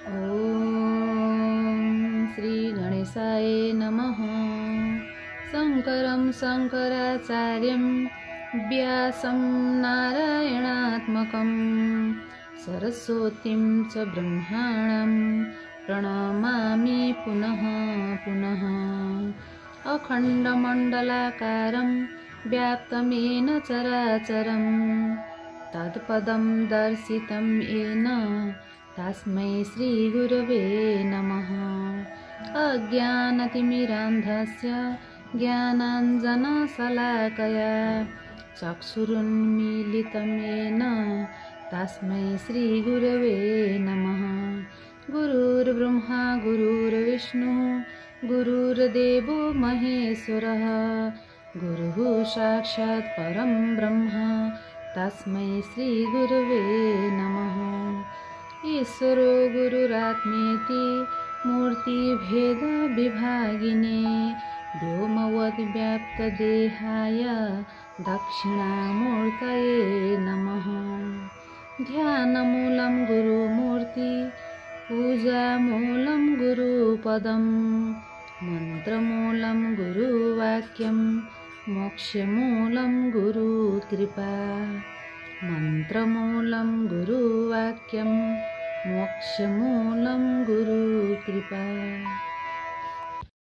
ॐ श्री गणेशाय नमः। शङ्करं शङ्कराचार्यं व्यासं नारायणात्मकं सरस्वतीं च ब्रह्माणं प्रणमामि पुनः पुनः। अखण्डमण्डलाकारं व्याप्तं चराचरं तत्पदं दर्शितं येन तस्मै श्रीगुरवे नमः। अज्ञानतिमिरान्धस्य ज्ञानाञ्जनशलाकया चक्षुरुन्मीलितं येन तस्मै श्रीगुरवे नमः। गुरुर्ब्रह्मा गुरुर्विष्णुः गुरुर्देवो महेश्वरः गुरुः साक्षात् परं ब्रह्म तस्मै श्रीगुरवे नमः। ईश्वरो गुरुरात्मेति मूर्तिभेदविभागिने व्योमवद्व्याप्तदेहाय दक्षिणामूर्तये नमः। ध्यानमूलं गुरुमूर्ति पूजामूलं गुरुपदं मन्त्रमूलं गुरुवाक्यं मोक्षमूलं गुरुकृपा। मन्त्रमूलं गुरुवाक्यं मोक्षमूलं गुरुकृपा।